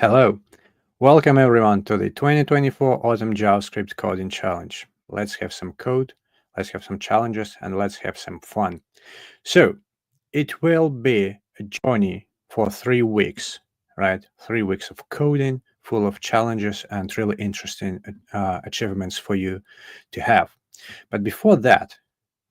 Hello. Welcome everyone to the 2024 Autumn JavaScript Coding Challenge. Let's have some code, let's have some challenges, and let's have some fun. So, it will be a journey for 3 weeks, right? 3 weeks of coding, full of challenges and really interesting achievements for you to have. But before that,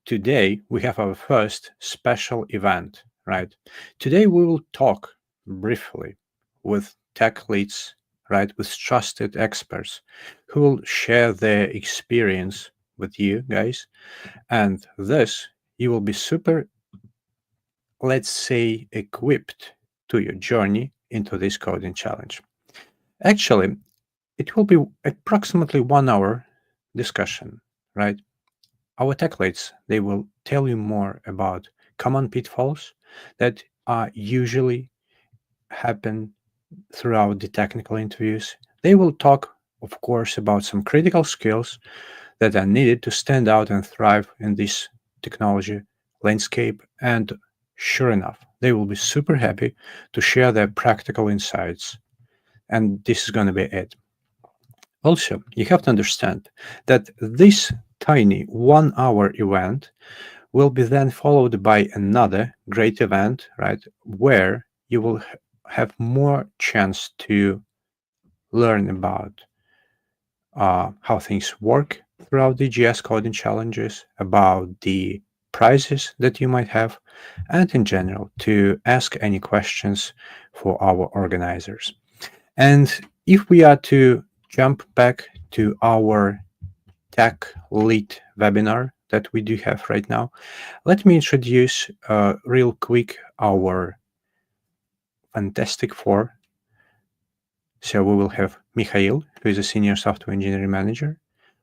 today we have our first special event, right? Today we will talk briefly with tech leads, right, with trusted experts who will share their experience with you guys. And this, you will be super, let's say, equipped to your journey into this coding challenge. Actually, it will be approximately 1 hour discussion, right? Our tech leads, they will tell you more about common pitfalls that usually happen throughout the technical interviews. They will talk, of course, about some critical skills that are needed to stand out and thrive in this technology landscape. And sure enough, they will be super happy to share their practical insights. And this is going to be it. Also, you have to understand that this tiny 1 hour event will be then followed by another great event, right, where you will have more chance to learn about how things work throughout the GS coding challenges, about the prizes that you might have, and in general to ask any questions for our organizers. And if we are to jump back to our tech lead webinar that we do have right now, let me introduce real quick our fantastic four. So we will have Mikhail, who is a senior software engineering manager.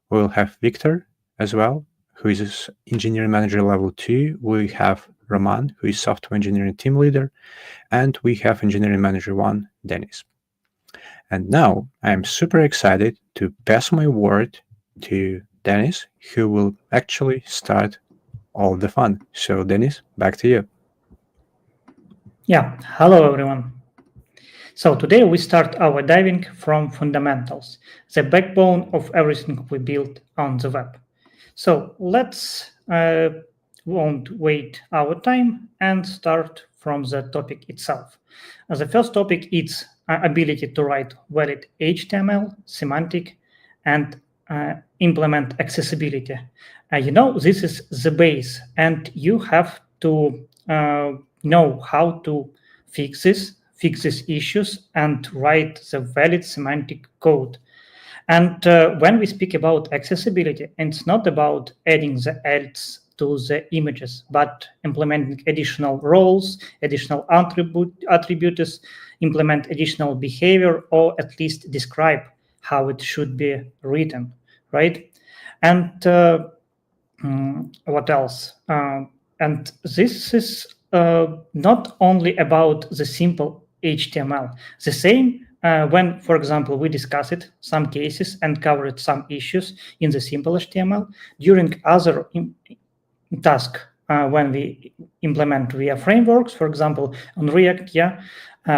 We will have Victor as well, who is engineering manager level 2. We have Roman, who is software engineering team leader. And we have engineering manager 1, Dennis. And now I am super excited to pass my word to Dennis, who will actually start all the fun. So Dennis, back to you. Yeah, hello everyone. So today we start our diving from fundamentals, the backbone of everything we build on the web. So let's won't wait our time and start from the topic itself. The first topic is ability to write valid HTML, semantic, and implement accessibility. This is the base, and you have to know how to fix these issues, and write the valid semantic code. And when we speak about accessibility, it's not about adding the else to the images, but implementing additional roles, additional attributes, implement additional behavior, or at least describe how it should be written, right? And what else? And this is not only about the simple HTML. The same when, for example, we discuss it, some cases, and covered some issues in the simple HTML. During other task, when we implement via frameworks, for example, on React,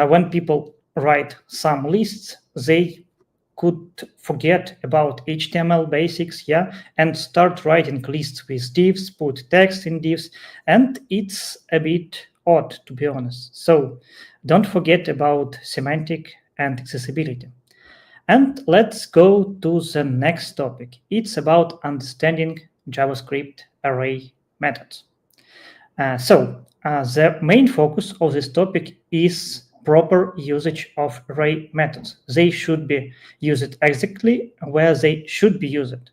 when people write some lists, they could forget about HTML basics, and start writing lists with divs, put text in divs, and it's a bit odd, to be honest. So don't forget about semantic and accessibility. And let's go to the next topic. It's about understanding JavaScript array methods. The main focus of this topic is proper usage of array methods. They should be used exactly where they should be used.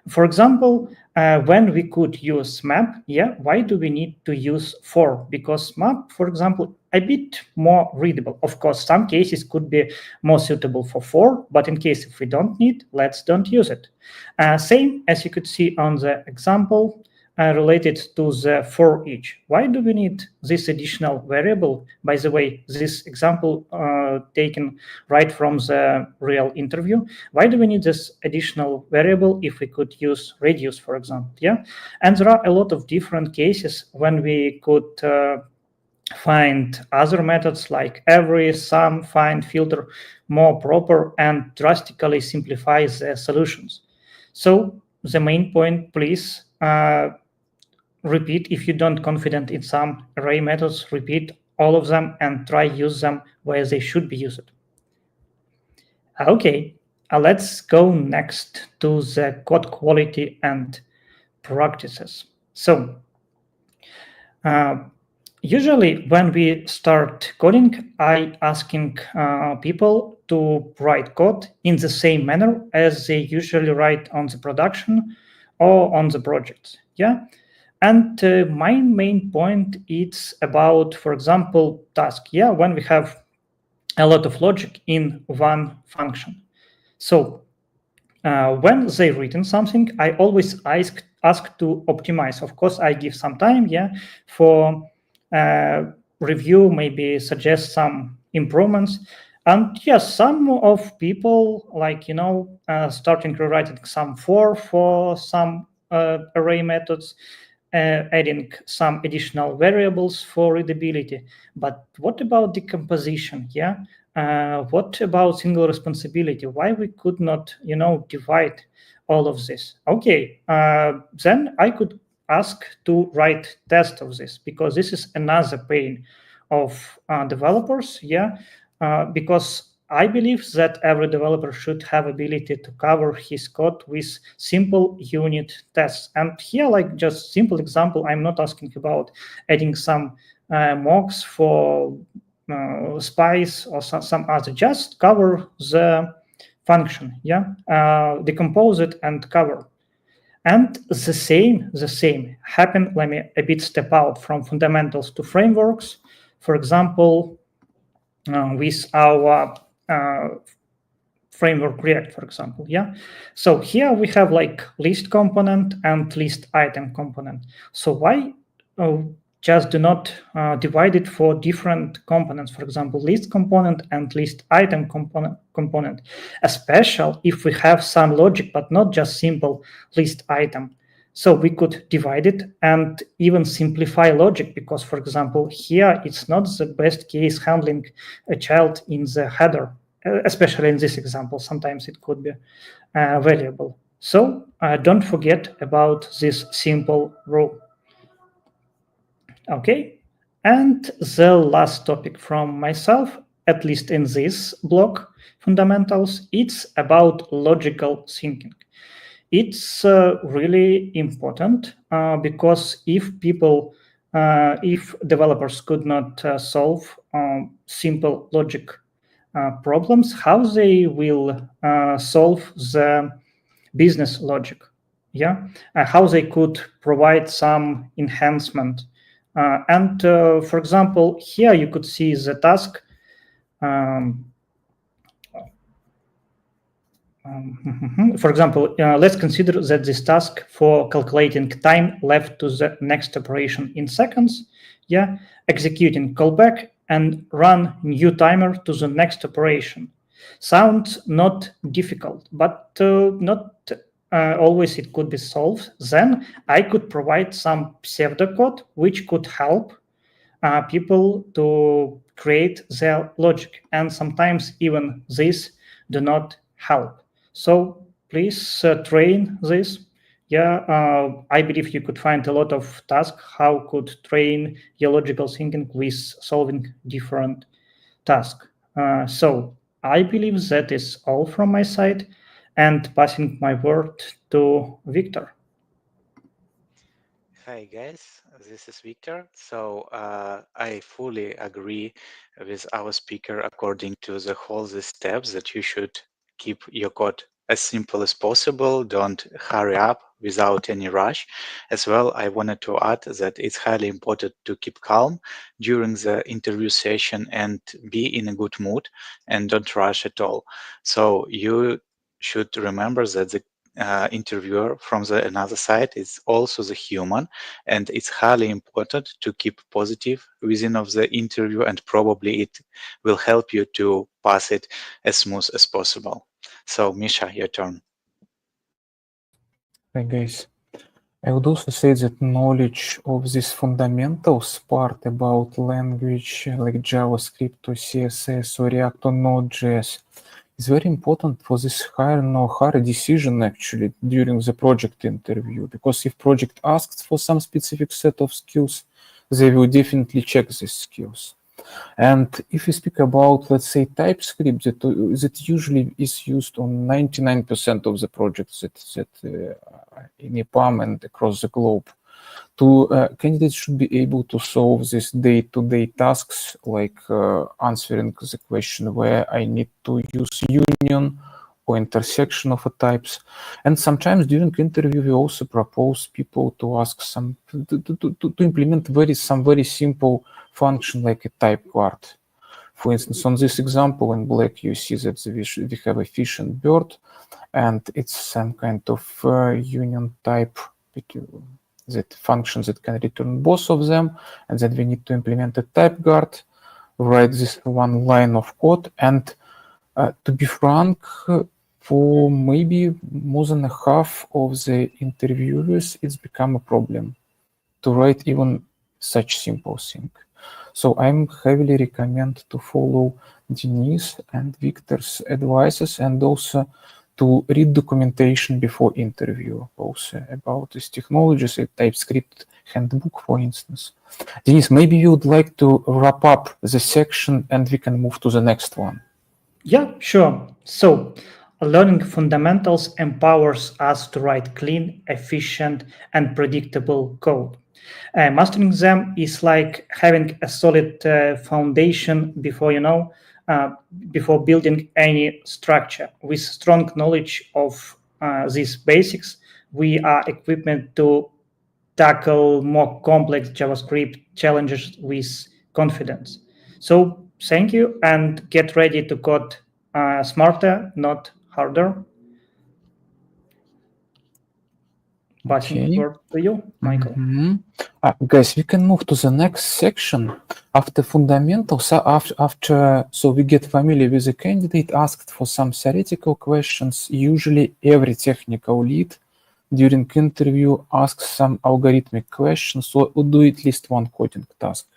For example, when we could use map, why do we need to use for? Because map, for example, a bit more readable. Of course, some cases could be more suitable for, but in case if we don't need, let's don't use it. Same as you could see on the example, related to the for each. Why do we need this additional variable? By the way, this example taken right from the real interview. Why do we need this additional variable if we could use radius, for example? And there are a lot of different cases when we could find other methods like every, sum, find, filter more proper, and drastically simplify the solutions. So the main point, please repeat if you don't confident in some array methods, repeat all of them and try use them where they should be used. Okay, let's go next to the code quality and practices. So uh, usually when we start coding, I asking people to write code in the same manner as they usually write on the production or on the projects. Yeah. And my main point is about, for example, task. Yeah, when we have a lot of logic in one function. So when they written something, I always ask to optimize. Of course, I give some time, yeah, for review, maybe suggest some improvements. And yes, some of people like starting rewriting some for some array methods, adding some additional variables for readability. But what about decomposition? Yeah, what about single responsibility? Why we could not, divide all of this? Okay, then I could ask to write test of this because this is another pain of developers. Yeah, because I believe that every developer should have ability to cover his code with simple unit tests. And here, like just simple example, I'm not asking about adding some mocks for spice or some other. Just cover the function, yeah, decompose it and cover. And the same happen. Let me a bit step out from fundamentals to frameworks. For example, with our framework React, for example. Yeah. So here we have like list component and list item component. So why just do not divide it for different components? For example, list component and list item component, especially if we have some logic, but not just simple list item. So we could divide it and even simplify logic because, for example, here it's not the best case handling a child in the header, especially in this example. Sometimes it could be valuable. So don't forget about this simple rule. Okay, and the last topic from myself, at least in this block, fundamentals, it's about logical thinking. It's really important because if developers could not solve simple logic problems, how they will solve the business logic? Yeah, how they could provide some enhancement. And for example, here you could see the task. For example, let's consider that this task for calculating time left to the next operation in seconds, yeah, executing callback and run new timer to the next operation. Sounds not difficult, but not always it could be solved. Then I could provide some pseudocode which could help people to create their logic, and sometimes even this do not help. So please train this. Yeah, I believe you could find a lot of tasks how could train your logical thinking with solving different tasks. So I believe that is all from my side, and passing my word to Victor. Hi guys, this is Victor. So I fully agree with our speaker according to the whole the steps that you should keep your code as simple as possible. Don't hurry up without any rush. As well, I wanted to add that it's highly important to keep calm during the interview session and be in a good mood and don't rush at all. So you should remember that the interviewer from the another side is also the human, and it's highly important to keep positive within of the interview, and probably it will help you to pass it as smooth as possible. So Misha, your turn. Hi guys. I would also say that knowledge of this fundamentals part about language like JavaScript or CSS or React or Node.js is very important for this hire decision actually during the project interview. Because if project asks for some specific set of skills, they will definitely check these skills. And if we speak about, let's say, TypeScript, that usually is used on 99% of the projects that in EPAM and across the globe, candidates should be able to solve these day-to-day tasks, like answering the question where I need to use union or intersection of types. And sometimes during interview, we also propose people to ask to implement some very simple function like a type guard. For instance, on this example in black, you see that we have a fish and bird, and it's some kind of union type that function that can return both of them, and that we need to implement a type guard, write this one line of code, and to be frank, for maybe more than half of the interviewers, it's become a problem to write even such simple thing. So I'm heavily recommend to follow Denise and Victor's advices, and also to read documentation before interview, also about these technologies, a TypeScript handbook, for instance. Denise, maybe you would like to wrap up the section and we can move to the next one. Yeah, sure. So learning fundamentals empowers us to write clean, efficient, and predictable code. Mastering them is like having a solid foundation before building any structure. With strong knowledge of these basics, we are equipped to tackle more complex JavaScript challenges with confidence. So thank you, and get ready to code smarter, not harder. Passing word to you, Michael. Guys, we can move to the next section. After fundamentals, so we get familiar with the candidate, asked for some theoretical questions. Usually every technical lead during interview asks some algorithmic questions, or do at least one coding task.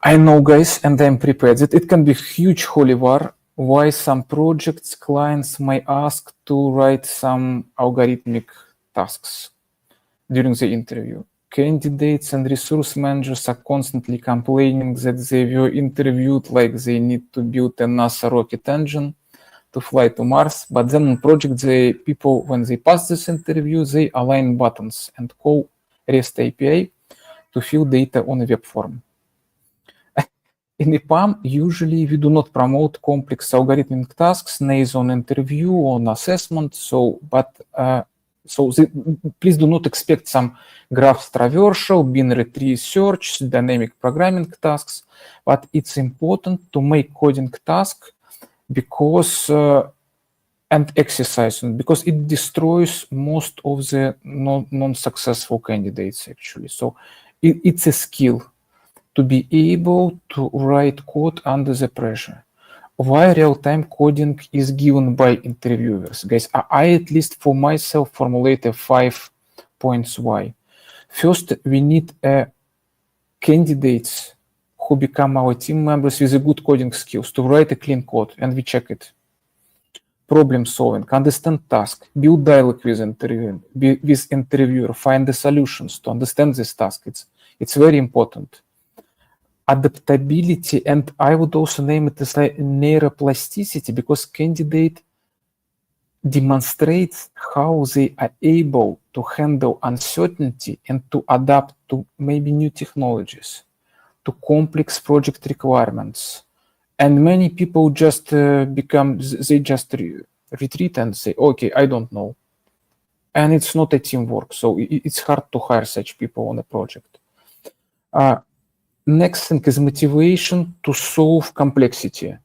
I know, guys, and I'm prepared that it can be huge holy war why some projects clients may ask to write some algorithmic tasks during the interview. Candidates and resource managers are constantly complaining that they were interviewed like they need to build a NASA rocket engine to fly to Mars, but then in project, the people, when they pass this interview, they align buttons and call REST API to fill data on a web form. In EPAM, usually we do not promote complex algorithmic tasks, neither on interview or on assessment. Please do not expect some graph traversal, binary tree search, dynamic programming tasks. But it's important to make coding task because and exercise, because it destroys most of the non-successful candidates actually. So it's a skill to be able to write code under the pressure. Why real-time coding is given by interviewers? Guys, I at least for myself formulate 5 points why. First, we need candidates who become our team members with a good coding skills to write a clean code, and we check it. Problem solving, understand task, build dialogue with interviewer, find the solutions to understand this task. It's very important. Adaptability, and I would also name it as like neuroplasticity, because candidate demonstrates how they are able to handle uncertainty and to adapt to maybe new technologies, to complex project requirements. And many people just retreat and say, okay, I don't know. And it's not a teamwork, so it's hard to hire such people on a project. Next thing is motivation to solve complexity.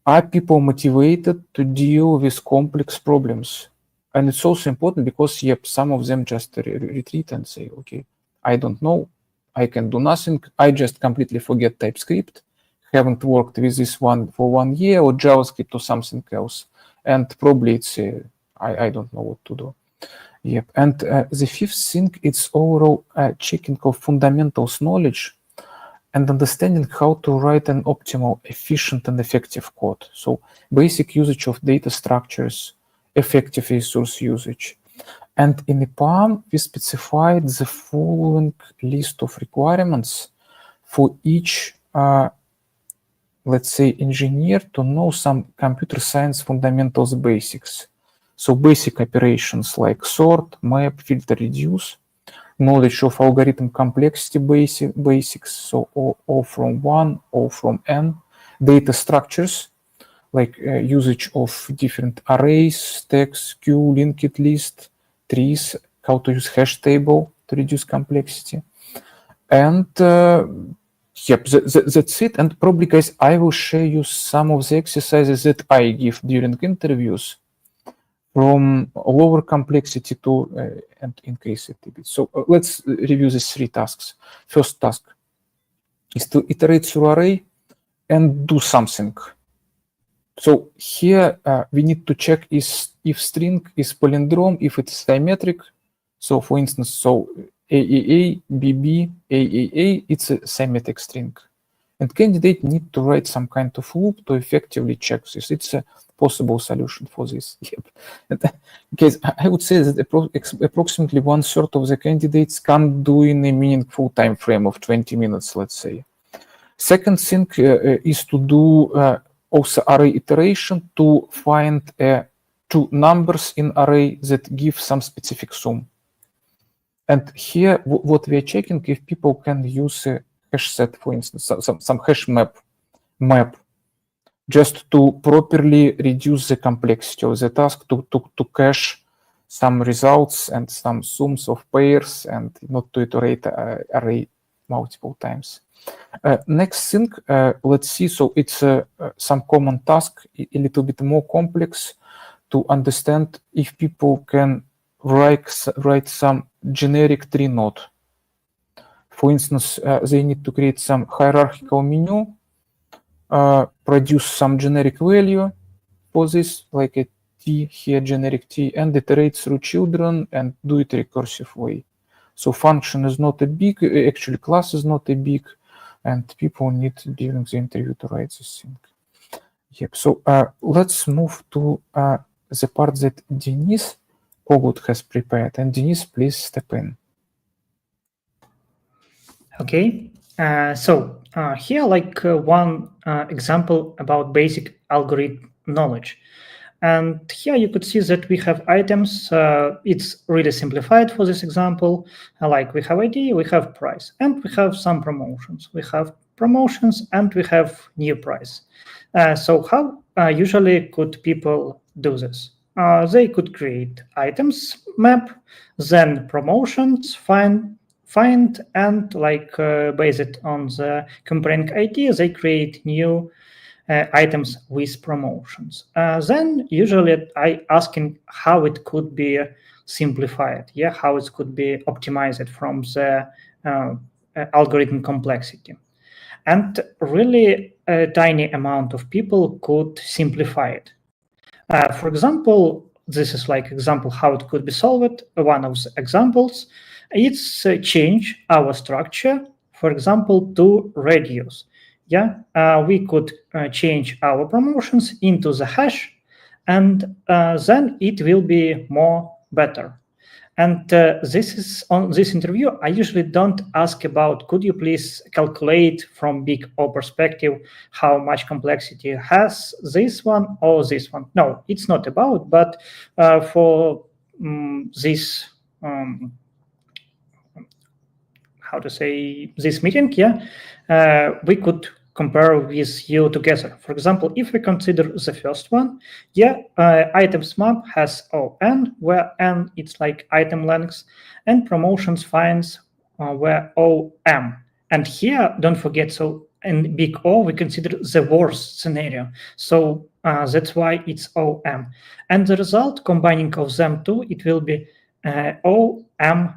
Are people motivated to deal with complex problems? And it's also important because, yep, some of them just retreat and say, okay, I don't know, I can do nothing, I just completely forget TypeScript, haven't worked with this one for 1 year, or JavaScript or something else. And probably it's, I don't know what to do. Yep, and the fifth thing, it's overall checking of fundamentals knowledge and understanding how to write an optimal, efficient, and effective code. So basic usage of data structures, effective resource usage. And in the PALM, we specified the following list of requirements for each, let's say, engineer to know some computer science fundamentals basics. So basic operations like sort, map, filter, reduce, knowledge of algorithm complexity basics, so O from 1, O from n, data structures, like usage of different arrays, stacks, queue, linked list, trees, how to use hash table to reduce complexity. And yep, that's it. And probably, guys, I will share you some of the exercises that I give during interviews from lower complexity to and increase it a bit. So let's review these 3 tasks. First task is to iterate through array and do something. So here we need to check if string is palindrome, if it's symmetric. So for instance, so AAA, BB, AAA, it's a symmetric string. And candidate need to write some kind of loop to effectively check this. It's a possible solution for this. Yep. And because I would say that approximately 1/3 of the candidates can't do in a meaningful time frame of 20 minutes, let's say. Second thing is to do also array iteration to find 2 numbers in array that give some specific sum. And here, what we are checking, if people can use a hash set, for instance, some hash map, just to properly reduce the complexity of the task, to cache some results and some sums of pairs and not to iterate array multiple times. Next thing, let's see. So it's some common task, a little bit more complex to understand if people can write some generic tree node. For instance, they need to create some hierarchical menu, produce some generic value for this, like a t here, generic t, and iterate through children and do it recursive way. So function is not a big, actually class is not a big, and people need during the interview to write this thing. Yep. So let's move to the part that Denis Kogut has prepared. And Denis, please step in. Okay. So here, like one example about basic algorithm knowledge. And here you could see that we have items. It's really simplified for this example. Like we have ID, we have price, and we have some promotions. We have promotions and we have new price. So how usually could people do this? They could create items map, then promotions, find and like based on the comparing ID, they create new items with promotions. Then usually I asking how it could be simplified, how it could be optimized from the algorithm complexity. And really a tiny amount of people could simplify it. For example, this is like example how it could be solved. One of the examples, it's change our structure, for example, to radius. We could change our promotions into the hash, and then it will be more better. And this is on this interview, I usually don't ask about, could you please calculate from big O perspective how much complexity has this one or this one? No, it's not about, but for this, how to say, this meeting, we could compare with you together. For example, if we consider the first one, items map has ON, where N it's like item length, and promotions finds where OM. And here, don't forget, so in big O, we consider the worst scenario. So that's why it's OM. And the result, combining of them two, it will be OM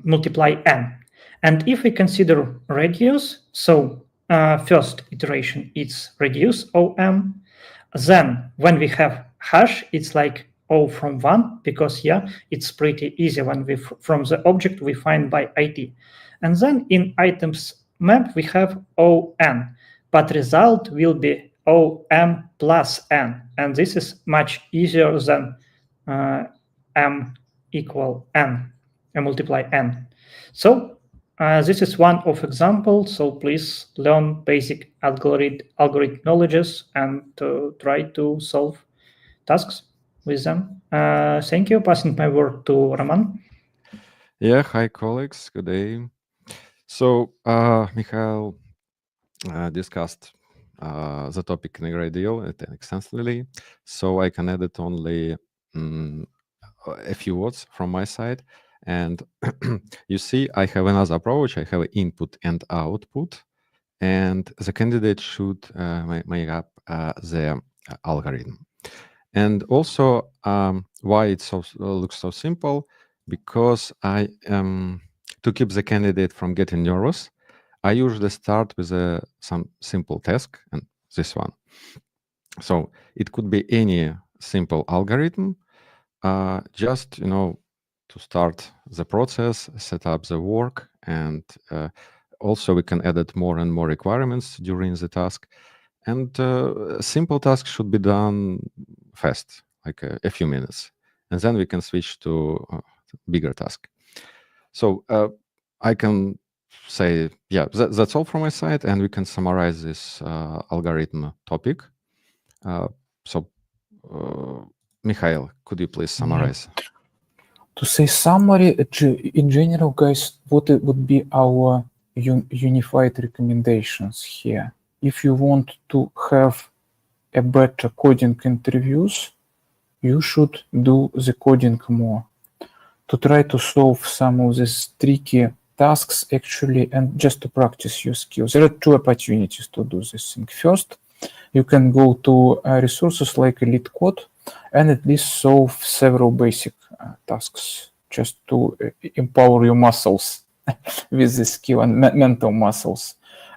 multiply N. And if we consider radius, so first iteration, it's reduce OM. Then when we have hash, it's like O from 1 because it's pretty easy when we from the object we find by ID. And then in items map we have ON, but result will be OM plus N, and this is much easier than M equal N, multiply N. So this is one of examples, so please learn basic algorithm knowledges and try to solve tasks with them. Thank you. Passing my word to Roman. Yeah, hi colleagues, good day. So Mikhail discussed the topic in a great deal and extensively, so I can edit only a few words from my side. And you see, I have another approach. I have input and output, and the candidate should make up the algorithm. And also, why it looks so simple, because I to keep the candidate from getting nervous, I usually start with some simple task, and this one. So it could be any simple algorithm, just to start the process, set up the work, and also we can edit more and more requirements during the task. And simple tasks should be done fast, like a few minutes, and then we can switch to bigger task. So I can say, yeah, that's all from my side, and we can summarize this algorithm topic. So, Mikhail, could you please summarize? To say summary, in general, guys, what would be our unified recommendations here? If you want to have a better coding interviews, you should do the coding more. To try to solve some of these tricky tasks actually, and just to practice your skills. There are two opportunities to do this thing. First, you can go to resources like LeetCode and at least solve several basic tasks just to empower your muscles with this skill and mental muscles.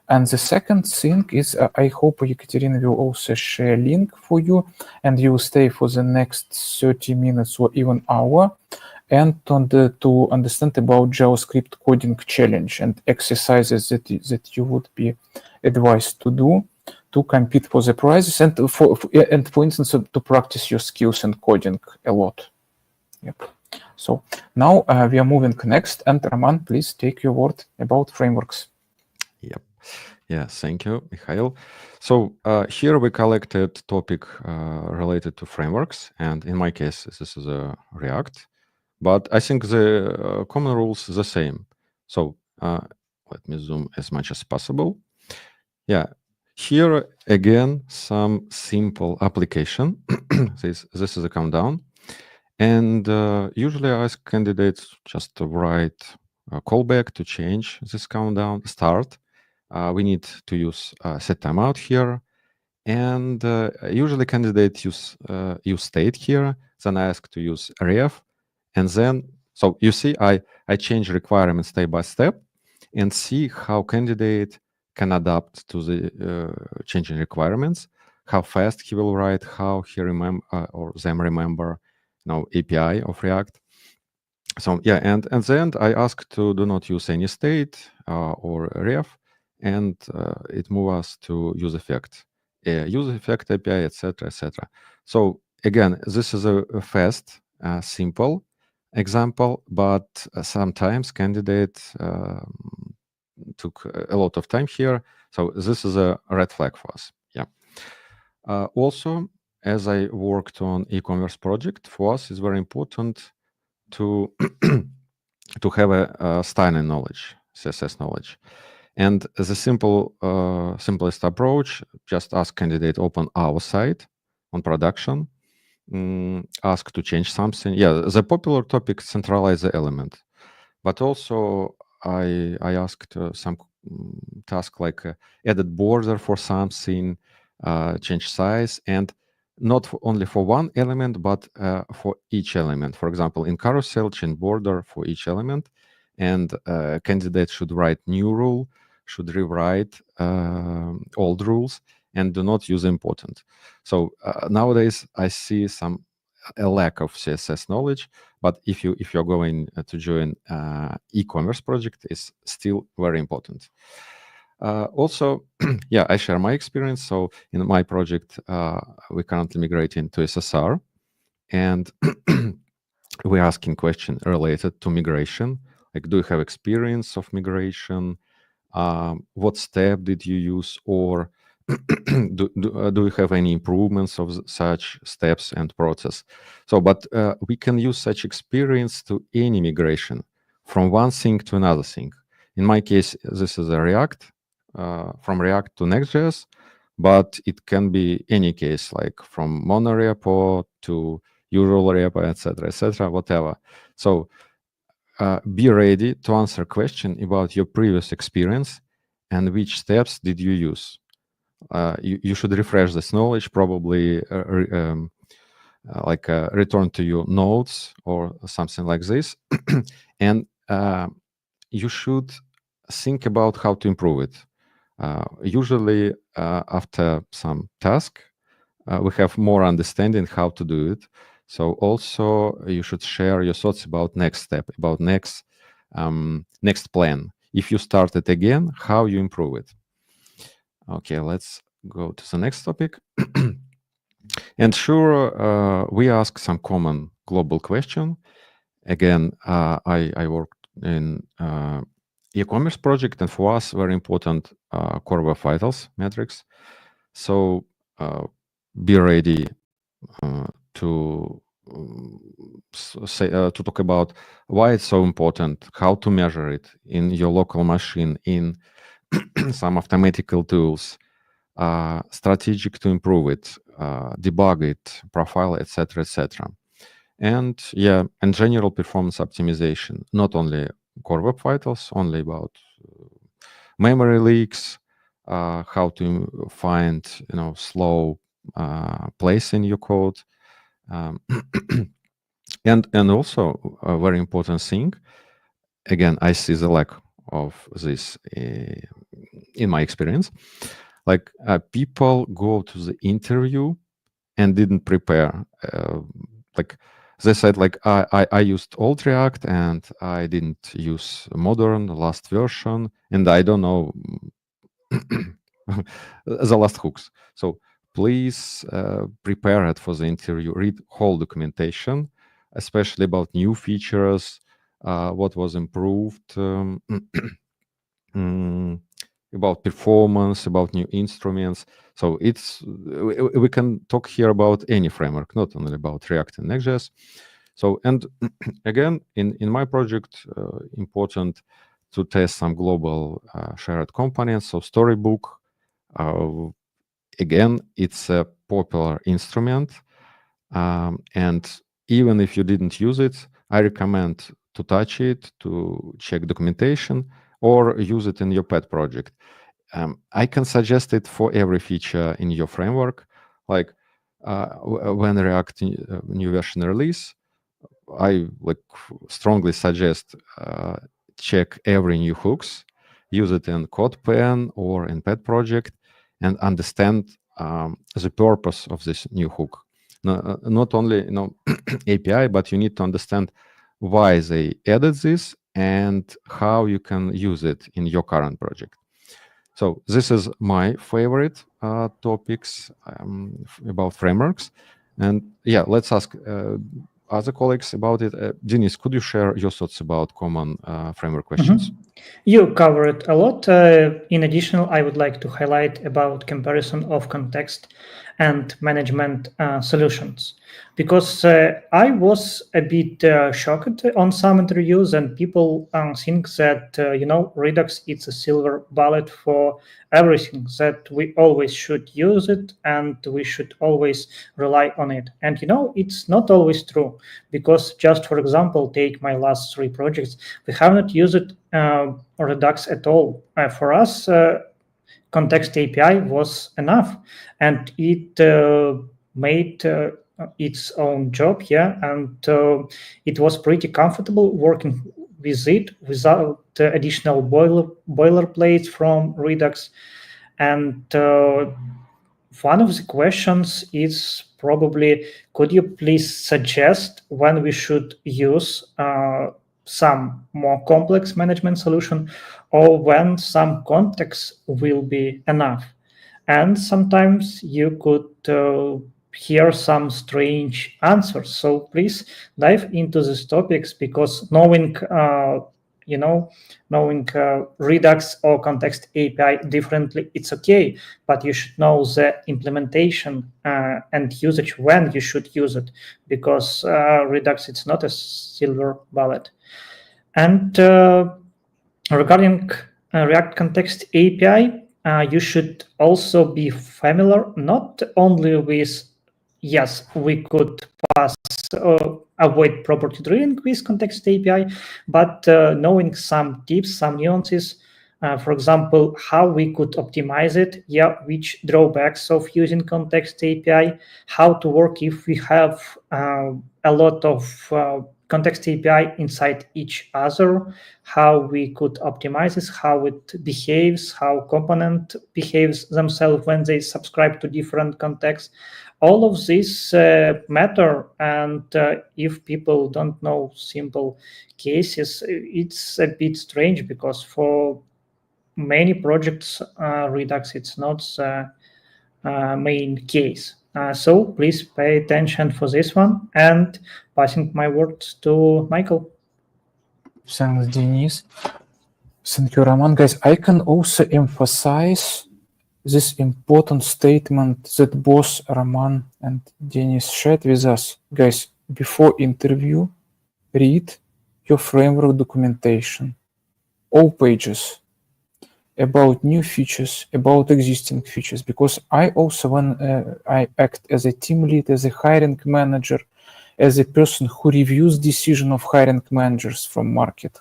And the second thing is, I hope Ekaterina will also share a link for you, and you will stay for the next 30 minutes or even hour, and to understand about JavaScript coding challenge and exercises that you would be advised to do to compete for the prizes and for instance to practice your skills in coding a lot. Yep. So now we are moving next, and Roman, please take your word about frameworks. Yep. Yeah, thank you, Mikhail. So here we collected topic related to frameworks, and in my case, this is a React. But I think the common rules are the same. So let me zoom as much as possible. Yeah, here again, some simple application. This is a countdown. And usually I ask candidates just to write a callback to change this countdown, start. We need to use set timeout here. And usually candidates use state here. Then I ask to use ref. And then, so you see, I change requirements step by step and see how candidate can adapt to the changing requirements, how fast he will write, how he remember or them remember API of React. So yeah, and at the end, I ask to do not use any state or ref, and it moves us to use effect API, etc., etc. So again, this is a fast, simple example, but sometimes candidate took a lot of time here. So this is a red flag for us. Yeah. Also, as I worked on e-commerce project, for us it's very important to to have a styling knowledge, CSS knowledge. And the simplest approach, just ask candidate open our site on production, ask to change something. Yeah, the popular topic centralize the element, but also I asked some task like edit border for something, change size, and not only for one element, but for each element. For example, in carousel, change border for each element, and candidate should write new rule, should rewrite old rules, and do not use important. So nowadays I see some a lack of CSS knowledge, but if you're going to join e-commerce project, is still very important. Also, yeah, I share my experience. So in my project, we're currently migrating to SSR, and we're asking questions related to migration. Like, do you have experience of migration? What step did you use, or do you have any improvements of such steps and process? So, but we can use such experience to any migration from one thing to another thing. In my case, this is a React, from React to Next.js, but it can be any case, like from monorepo to usual repo, etc., whatever. So be ready to answer question about your previous experience and which steps did you use. You should refresh this knowledge, probably return to your notes or something like this. And you should think about how to improve it. Usually after some task, we have more understanding how to do it. So also you should share your thoughts about next step, about next plan. If you start it again, how you improve it. Okay, let's go to the next topic. And sure, we ask some common global question. Again, I worked in e-commerce project, and for us, very important core web vitals metrics. So be ready to talk about why it's so important, how to measure it in your local machine, in some automatical tools, strategic to improve it, debug it, profile, etc., etc. And yeah, and general performance optimization, not only core web vitals, only about memory leaks, how to find slow place in your code, and also a very important thing. Again, I see the lack of this in my experience. Like people go to the interview and didn't prepare. Like they said, like I used old React and I didn't use modern, the last version, and I don't know the last hooks. So please prepare it for the interview. Read whole documentation, especially about new features, what was improved, about performance, about new instruments. So we can talk here about any framework, not only about React and Next.js. So, and again, in my project, important to test some global shared components. So Storybook, again, it's a popular instrument. And even if you didn't use it, I recommend to touch it, to check documentation, or use it in your pet project. I can suggest it for every feature in your framework. Like when React new version release, I strongly suggest check every new hooks, use it in CodePen or in pet project, and understand the purpose of this new hook. Not only API, but you need to understand why they added this and how you can use it in your current project. So this is my favorite topics about frameworks. And yeah, let's ask other colleagues about it. Denis, could you share your thoughts about common framework questions? You covered a lot. In addition, I would like to highlight about comparison of context and management solutions, because I was a bit shocked on some interviews, and people think that Redux is a silver bullet for everything, that we always should use it and we should always rely on it. And it's not always true, because just for example, take my last 3 projects, we have not used it Redux at all. For us, context API was enough, and it made its own job, and it was pretty comfortable working with it without additional boilerplates from Redux. And one of the questions is probably, could you please suggest when we should use some more complex management solution, or when some context will be enough? And sometimes you could hear some strange answers. So please dive into these topics, because knowing Redux or Context API differently, it's okay, but you should know the implementation and usage when you should use it, because Redux, it's not a silver bullet. And regarding React Context API, you should also be familiar not only with, yes, we could pass avoid property drilling with Context API, but knowing some tips, some nuances. For example, how we could optimize it, which drawbacks of using Context API, how to work if we have a lot of Context API inside each other, how we could optimize this, how it behaves, how component behaves themselves when they subscribe to different contexts. All of this matter, and if people don't know simple cases, it's a bit strange, because for many projects, Redux, it's not the main case. So please pay attention for this one, and passing my words to Michael. Thanks, Denis. Thank you, Roman. Guys, I can also emphasize this important statement that both Roman and Denis shared with us. Guys, before interview, read your framework documentation, all pages, about new features, about existing features, because I also, when I act as a team lead, as a hiring manager, as a person who reviews decision of hiring managers from market.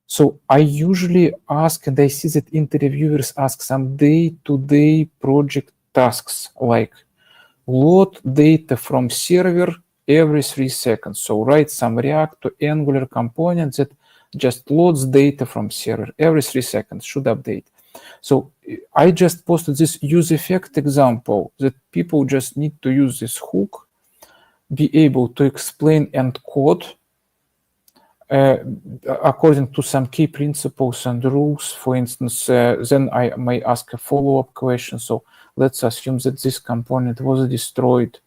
So I usually ask, and I see that interviewers ask some day-to-day project tasks, like load data from server every 3 seconds. So write some React to Angular component that just loads data from server every 3 seconds, should update. So I just posted this use effect example that people just need to use this hook, be able to explain and code according to some key principles and rules. For instance, then I may ask a follow-up question. So let's assume that this component was destroyed.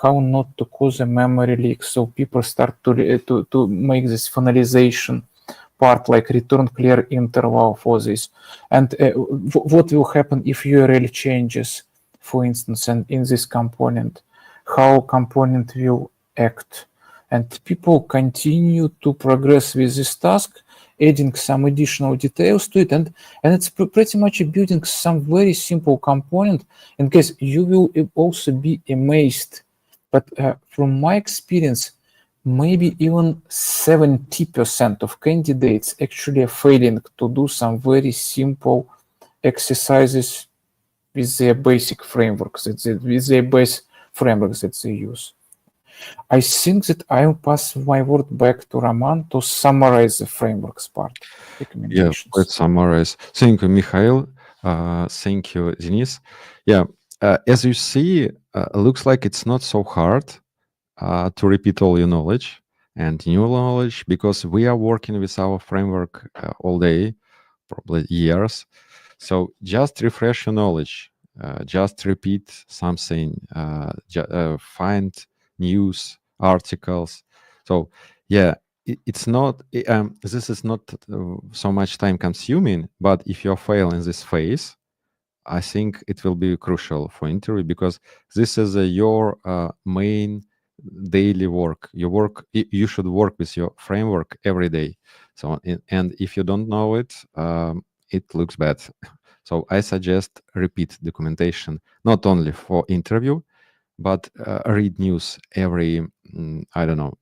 How not to cause a memory leak? So people start to make this finalization part, like return clear interval for this. And what will happen if URL changes, for instance, and in this component, how component will act. And people continue to progress with this task, adding some additional details to it. And it's pretty much building some very simple component. And guys, you will also be amazed. But from my experience, maybe even 70% of candidates actually are failing to do some very simple exercises with their basic frameworks, with their base frameworks that they use. I think that I will pass my word back to Roman to summarize the frameworks part. Yeah, let's summarize. Thank you, Mikhail. Thank you, Denis. Yeah, as you see, looks like it's not so hard to repeat all your knowledge and new knowledge, because we are working with our framework all day, probably years. So just refresh your knowledge, just repeat something, find news articles. So yeah, it's not this is not so much time consuming, but if you fail in this phase, I think it will be crucial for interview, because this is your main daily work. You should work with your framework every day. So and if you don't know it, it looks bad. So I suggest repeat documentation, not only for interview, but read news every, I don't know,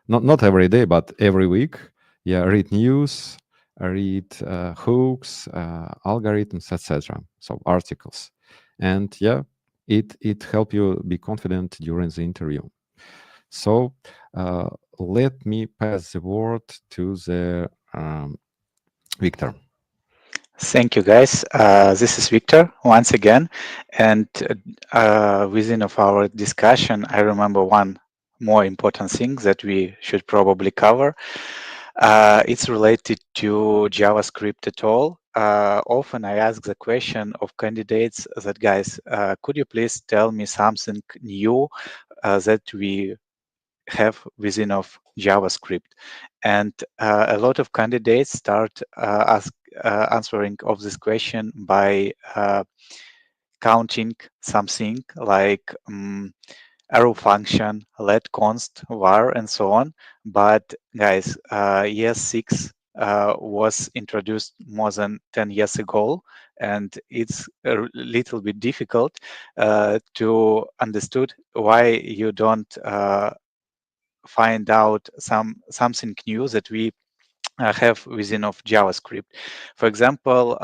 not every day, but every week. Yeah, read news, read hooks, algorithms, etc. So articles, and yeah, it help you be confident during the interview. So let me pass the word to the Victor. Thank you, guys. This is Victor once again, and within of our discussion, I remember one more important thing that we should probably cover. It's related to JavaScript at all. Often I ask the question of candidates that, guys, could you please tell me something new that we have within of JavaScript? And a lot of candidates start answering of this question by counting something like arrow function, let const, var, and so on. But guys, ES6 was introduced more than 10 years ago, and it's a little bit difficult to understood why you don't find out something new that we have within of JavaScript. For example,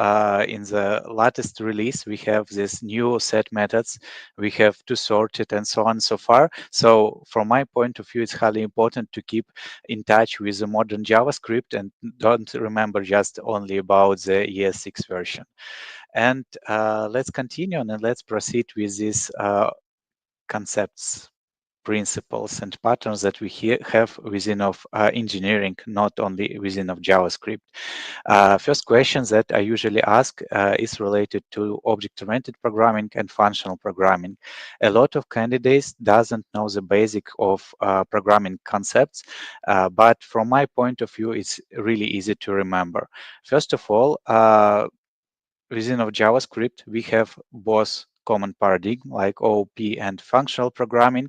in the latest release, we have this new set methods. We have to sort it and so on so far. So from my point of view, it's highly important to keep in touch with the modern JavaScript and don't remember just only about the ES6 version. And let's continue and let's proceed with these concepts, principles and patterns that we have within of engineering, not only within of JavaScript. First question that I usually ask is related to object-oriented programming and functional programming. A lot of candidates doesn't know the basic of programming concepts, but from my point of view, it's really easy to remember. First of all, within of JavaScript, we have both common paradigm like OOP and functional programming.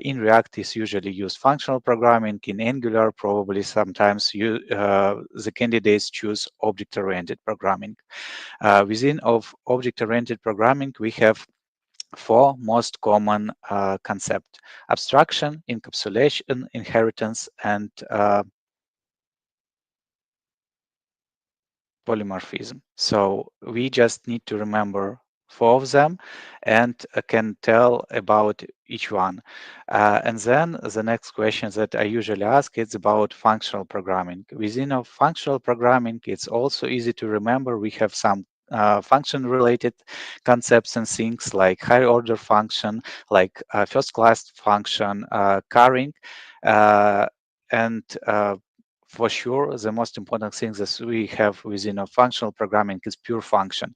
In React is usually used functional programming. In Angular, probably sometimes the candidates choose object-oriented programming. Within of object-oriented programming, we have four most common concepts: abstraction, encapsulation, inheritance, and polymorphism. So we just need to remember four of them and can tell about each one. And then the next question that I usually ask is about functional programming. Within of functional programming, it's also easy to remember. We have some function-related concepts and things like high-order function, like first-class function, carrying, and for sure, the most important thing that we have within a functional programming is pure function.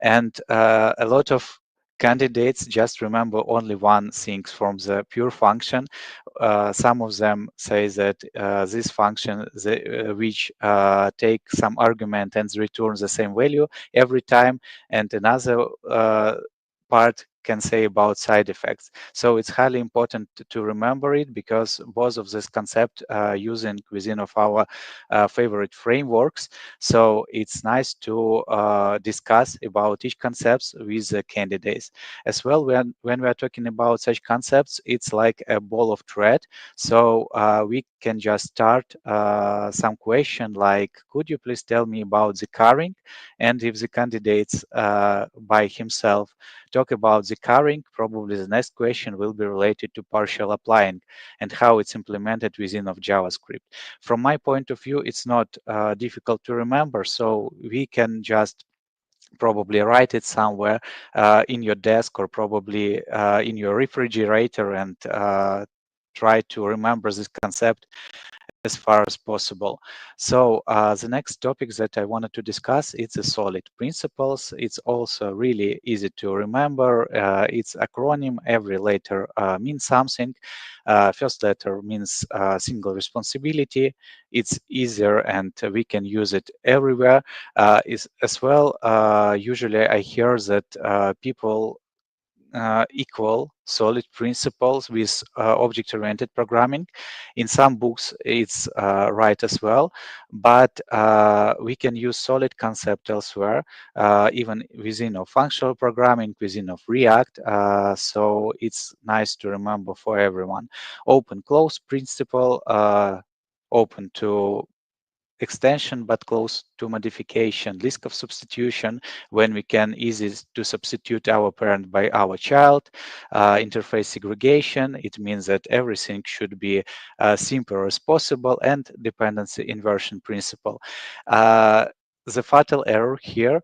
And a lot of candidates just remember only one thing from the pure function. Some of them say that this function, which take some argument and return the same value every time, and another part can say about side effects. So it's highly important to remember it, because both of this concept using within of our favorite frameworks. So it's nice to discuss about each concepts with the candidates. As well, when we are talking about such concepts, it's like a ball of thread. So we can just start some question like, could you please tell me about the carrying? And if the candidates by himself talk about the carrying, probably the next question will be related to partial applying and how it's implemented within of JavaScript. From my point of view, it's not difficult to remember, so we can just probably write it somewhere in your desk or probably in your refrigerator and try to remember this concept as far as possible. So the next topic that I wanted to discuss, it's a solid principles. It's also really easy to remember. It's acronym. Every letter means something. First letter means single responsibility. It's easier and we can use it everywhere. Is as well, usually I hear that people equal solid principles with object-oriented programming. In some books, it's right as well, but we can use solid concept elsewhere, even within of functional programming, within of React. So it's nice to remember for everyone. Open-close principle, open to extension but close to modification. List of substitution, when we can easy to substitute our parent by our child. Interface segregation, it means that everything should be simple as possible. And dependency inversion principle. the fatal error here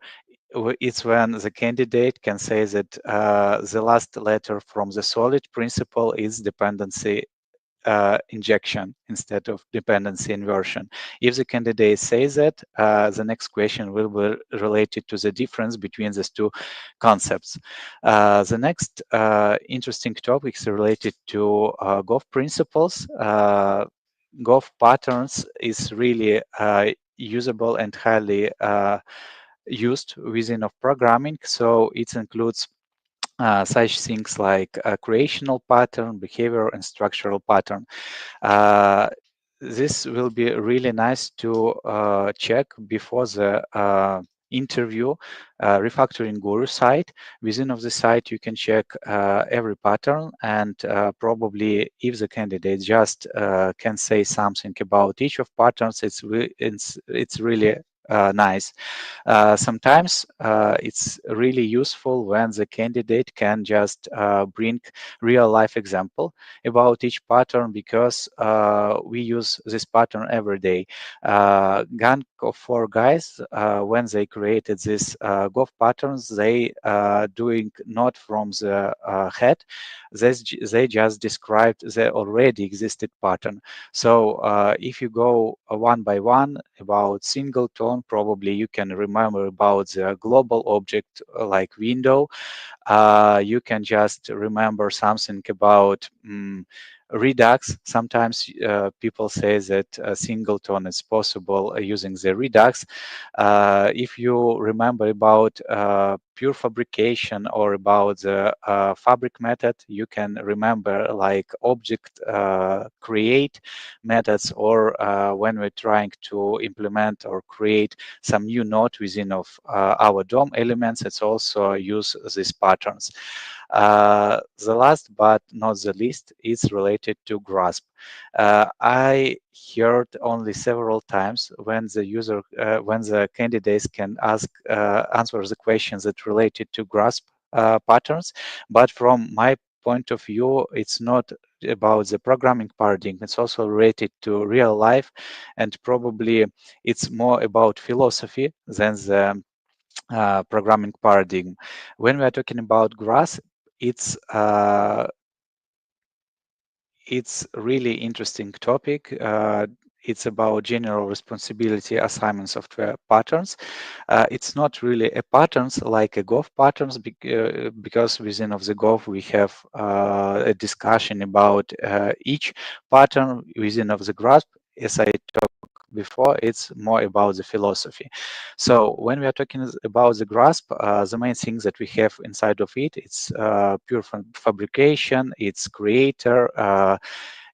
is when the candidate can say that the last letter from the solid principle is dependency injection instead of dependency inversion. If the candidate says that, the next question will be related to the difference between these two concepts. The next interesting topic is related to Gov principles. Gov patterns is really usable and highly used within of programming. So it includes such things like creational pattern, behavior, and structural pattern. This will be really nice to check before the interview. Refactoring Guru site. Within of the site, you can check every pattern, and probably if the candidate just can say something about each of patterns, it's really nice. Sometimes it's really useful when the candidate can just bring real life example about each pattern, because we use this pattern every day. Gang of 4 guys, when they created this Gov patterns, they doing not from the head. They just described the already existed pattern. So if you go one by one about singleton, probably you can remember about the global object like window. You can just remember something about Redux. Sometimes people say that a singleton is possible using the Redux. If you remember about pure fabrication or about the fabric method, you can remember like object create methods, or when we're trying to implement or create some new node within of our DOM elements, it's also use these patterns. The last but not the least is related to grasp. I heard only several times when the candidates can answer the questions that related to grasp patterns, but from my point of view, it's not about the programming paradigm. It's also related to real life, and probably it's more about philosophy than the programming paradigm. When we are talking about grasp, it's really interesting topic. It's about general responsibility assignment software patterns. It's not really a patterns like a Gov patterns, because within of the Gov we have a discussion about each pattern within of the grasp. As I talked before, it's more about the philosophy. So when we are talking about the grasp, the main things that we have inside of it, it's pure fabrication, it's creator,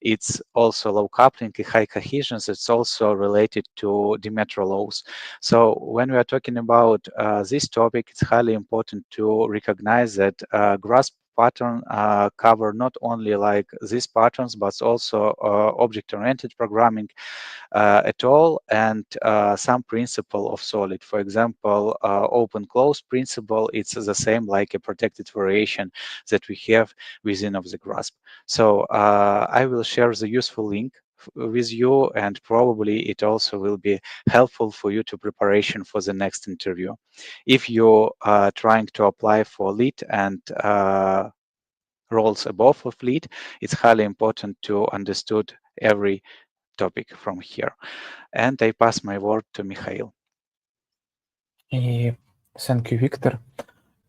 it's also low coupling, high cohesions. It's also related to Demetrio laws. So when we are talking about this topic, it's highly important to recognize that grasp pattern cover not only like these patterns, but also object-oriented programming at all, and some principle of solid. For example, open-close principle, it's the same like a protected variation that we have within of the grasp. So I will share the useful link with you, and probably it also will be helpful for you to preparation for the next interview. If you are trying to apply for lead and roles above of lead, it's highly important to understood every topic from here. And I pass my word to Mikhail. Thank you, Victor.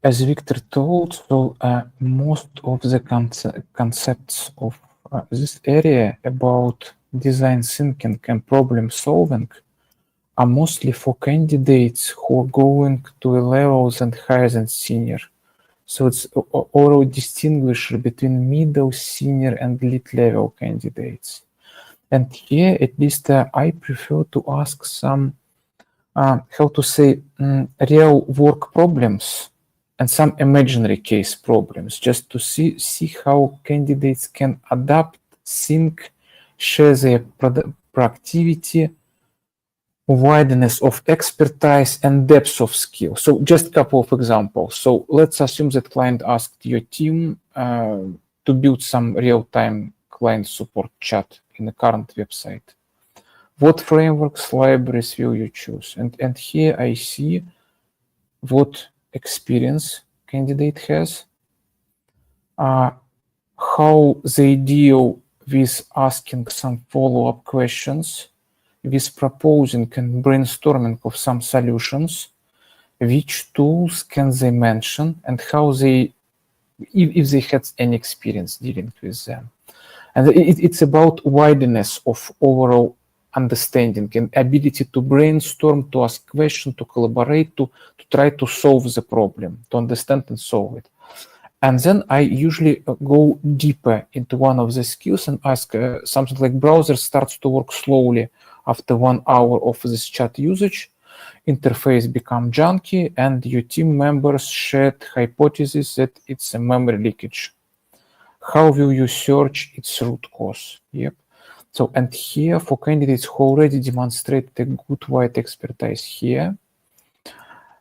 As Victor told, so most of the concepts of this area about design thinking and problem solving are mostly for candidates who are going to a levels and higher than senior. So it's already distinguished between middle, senior, and lead level candidates. And here, at least, I prefer to ask some, how to say, real work problems and some imaginary case problems, just to see how candidates can adapt, think, share their productivity, wideness of expertise, and depth of skill. So just a couple of examples. So let's assume that client asked your team to build some real-time client support chat in the current website. what frameworks, libraries will you choose? And here I see what experience candidate has, how they deal with asking some follow-up questions, with proposing and brainstorming of some solutions, which tools can they mention, and how they, if they had any experience dealing with them. And it's about wideness of overall understanding and ability to brainstorm, to ask questions, to collaborate, to try to solve the problem, to understand and solve it. And then I usually go deeper into one of the skills and ask something like browser starts to work slowly after 1 hour of this chat usage, interface become junky, and your team members shared hypothesis that it's a memory leakage. How will you search its root cause? Yep. So, and here for candidates who already demonstrated a good wide expertise here,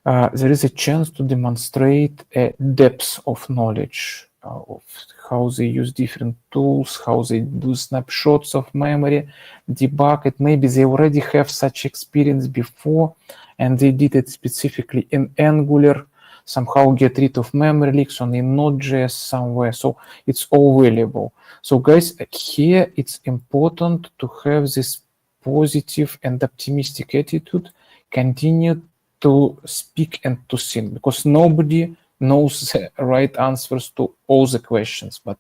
there is a chance to demonstrate a depth of knowledge of how they use different tools, how they do snapshots of memory, debug it. Maybe they already have such experience before and they did it specifically in Angular, somehow get rid of memory leaks on in Node.js somewhere. So it's all valuable. So guys, here it's important to have this positive and optimistic attitude, continue to speak and to think, because nobody knows the right answers to all the questions, but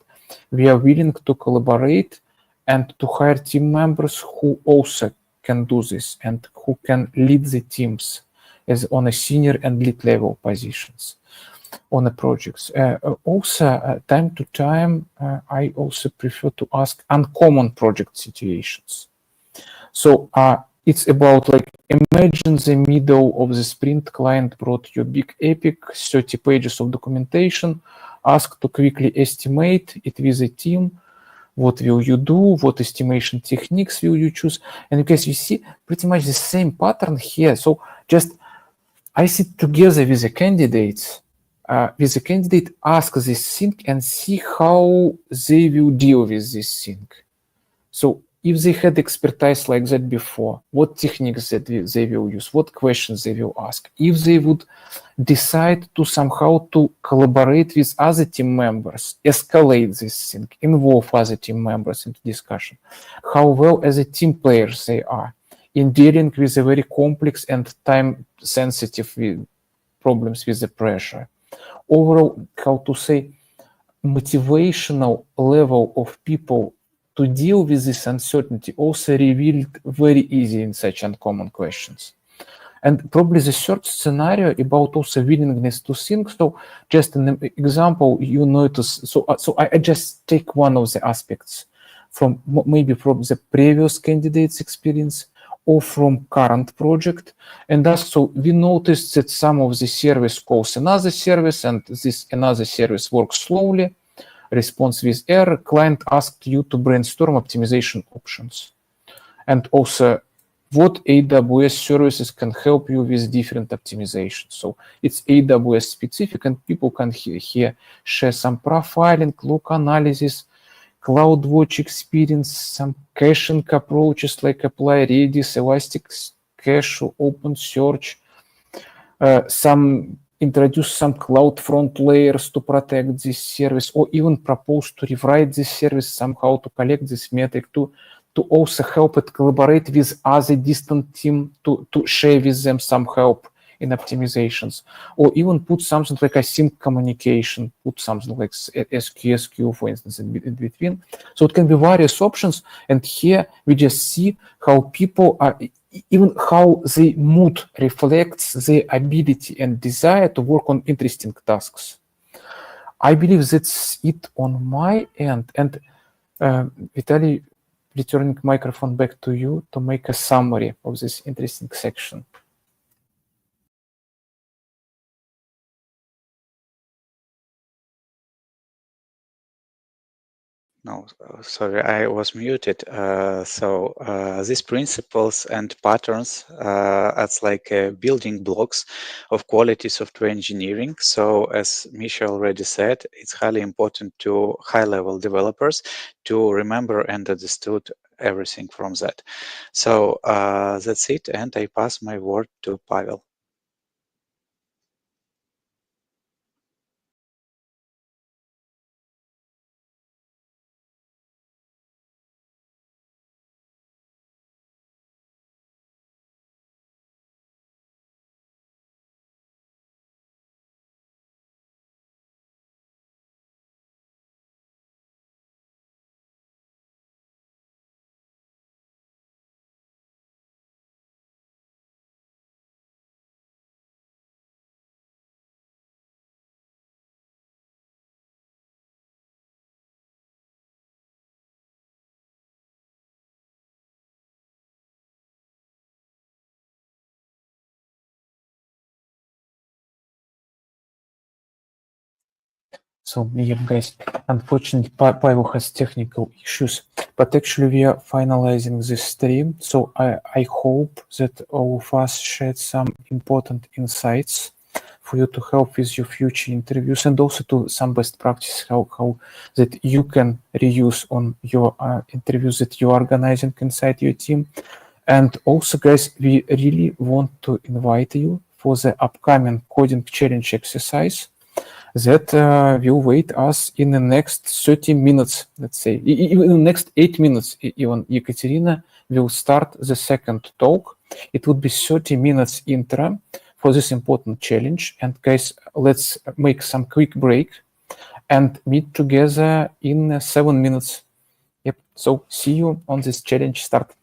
we are willing to collaborate and to hire team members who also can do this and who can lead the teams as on a senior and lead level positions on the projects. Also, time to time, I also prefer to ask uncommon project situations. So it's about like, imagine the middle of the sprint, client brought you big epic, 30 pages of documentation, ask to quickly estimate it with a team. What will you do? What estimation techniques will you choose? And because you see pretty much the same pattern here. So just I sit together with the candidates, ask this thing and see how they will deal with this thing. So if they had expertise like that before, what techniques that they will use, what questions they will ask, if they would decide to somehow to collaborate with other team members, escalate this thing, involve other team members into discussion, how well as a team players they are in dealing with a very complex and time-sensitive problems with the pressure. Overall, how to say, motivational level of people to deal with this uncertainty also revealed very easy in such uncommon questions. And probably the third scenario about also willingness to think. So just an example, you notice, so I just take one of the aspects from maybe from the previous candidate's experience or from current project. And thus, so we noticed that some of the service calls another service and this another service works slowly. Response with error, client asked you to brainstorm optimization options. And also, what AWS services can help you with different optimizations. So it's AWS specific and people can here share some profiling, look analysis, CloudWatch experience, some caching approaches like apply Redis, Elastic Cache, OpenSearch, some introduce some CloudFront layers to protect this service, or even propose to rewrite this service somehow to collect this metric, to also help it collaborate with other distant team to share with them some help in optimizations, or even put something like async communication, put something like SQSQ, for instance, in between. So it can be various options. And here we just see how people are, even how the mood reflects their ability and desire to work on interesting tasks. I believe that's it on my end. And Vitaly, returning microphone back to you to make a summary of this interesting section. No, sorry, I was muted. These principles and patterns as like building blocks of quality software engineering. So as Misha already said, it's highly important to high-level developers to remember and understood everything from that. So that's it, and I pass my word to Pavel. So, yeah, guys, unfortunately, Pavel has technical issues, but actually we are finalizing this stream. So I hope that all of us shared some important insights for you to help with your future interviews, and also to some best practice how that you can reuse on your interviews that you are organizing inside your team. And also, guys, we really want to invite you for the upcoming coding challenge exercise that will wait us in the next 30 minutes, let's say. In the next 8 minutes, even Ekaterina will start the second talk. It would be 30 minutes intro for this important challenge. And guys, let's make some quick break and meet together in 7 minutes. Yep. So see you on this challenge start.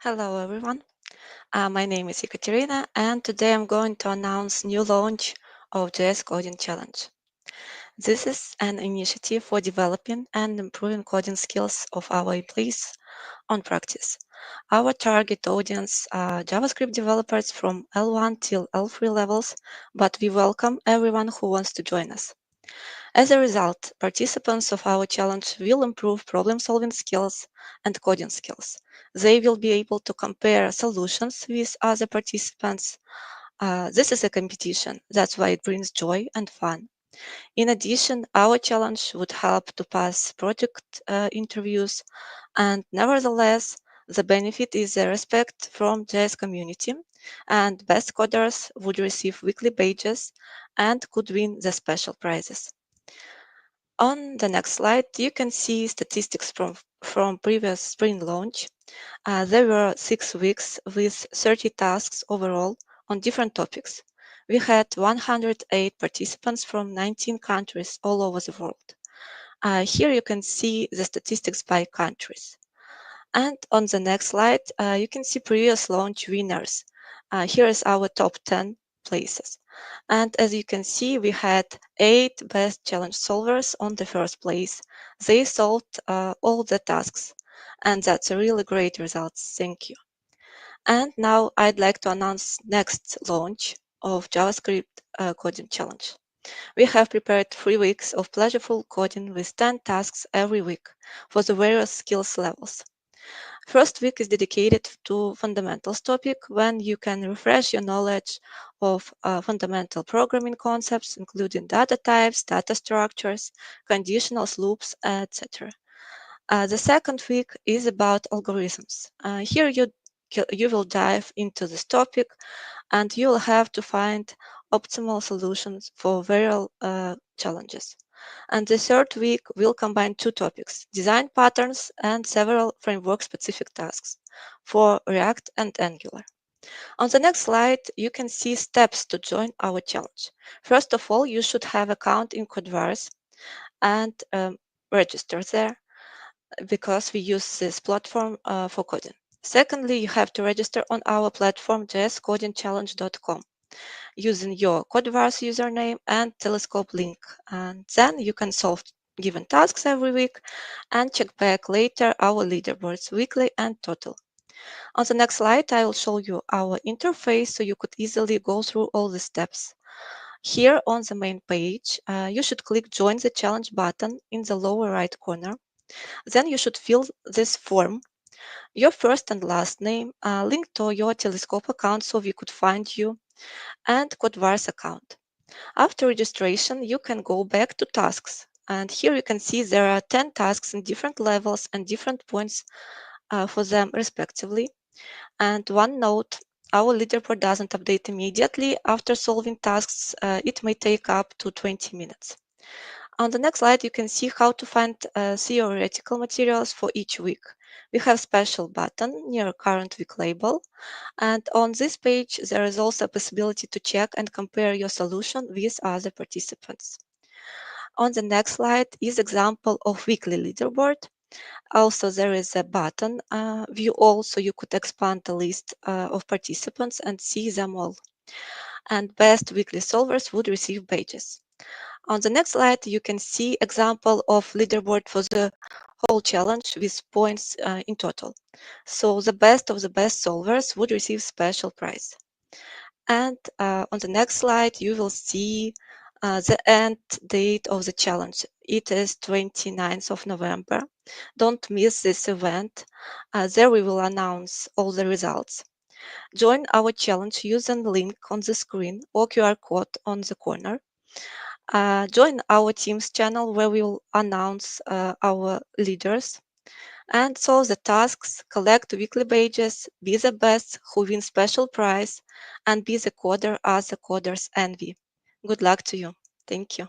Hello everyone, my name is Ekaterina and today I'm going to announce new launch of JS Coding Challenge. This is an initiative for developing and improving coding skills of our employees on practice. Our target audience are JavaScript developers from L1 till L3 levels, but we welcome everyone who wants to join us. As a result, participants of our challenge will improve problem-solving skills and coding skills. They will be able to compare solutions with other participants. This is a competition. That's why it brings joy and fun. In addition, our challenge would help to pass project interviews, and nevertheless, the benefit is the respect from JS community, and best coders would receive weekly badges and could win the special prizes. On the next slide, you can see statistics from previous spring launch. There were 6 weeks with 30 tasks overall on different topics. We had 108 participants from 19 countries all over the world. Here you can see the statistics by countries. And on the next slide, you can see previous launch winners. Here is our top 10 places. And as you can see, we had 8 best challenge solvers on the first place. They solved all the tasks. And that's a really great result. Thank you. And now I'd like to announce next launch of JavaScript Coding Challenge. We have prepared 3 weeks of pleasurable coding with 10 tasks every week for the various skills levels. First week is dedicated to fundamentals topic, when you can refresh your knowledge of fundamental programming concepts, including data types, data structures, conditionals, loops, etc. The second week is about algorithms. Here you will dive into this topic and you will have to find optimal solutions for various challenges. And the third week will combine 2 topics, design patterns and several framework-specific tasks for React and Angular. On the next slide, you can see steps to join our challenge. First of all, you should have account in Codewars and register there, because we use this platform for coding. Secondly, you have to register on our platform jscodingchallenge.com using your Codewars username and Telescope link. And then you can solve given tasks every week and check back later our leaderboards weekly and total. On the next slide, I will show you our interface so you could easily go through all the steps. Here on the main page, you should click Join the Challenge button in the lower right corner. Then you should fill this form, your first and last name, link to your Telescope account so we could find you, and Codewars account. After registration, you can go back to tasks. And here you can see there are 10 tasks in different levels and different points for them respectively. And one note, our leaderboard doesn't update immediately after solving tasks. It may take up to 20 minutes. On the next slide, you can see how to find theoretical materials for each week. We have special button near current week label. And on this page, there is also a possibility to check and compare your solution with other participants. On the next slide is example of weekly leaderboard. Also, there is a button, view all, so you could expand the list of participants and see them all. And best weekly solvers would receive badges. On the next slide, you can see example of leaderboard for the whole challenge with points in total. So the best of the best solvers would receive special prize. And on the next slide, you will see the end date of the challenge. It is 29th of November. Don't miss this event. There we will announce all the results. Join our challenge using the link on the screen or QR code on the corner. Join our Teams channel where we will announce our leaders and solve the tasks, collect weekly badges, be the best who win special prize, and be the coder as the coders envy. Good luck to you. Thank you.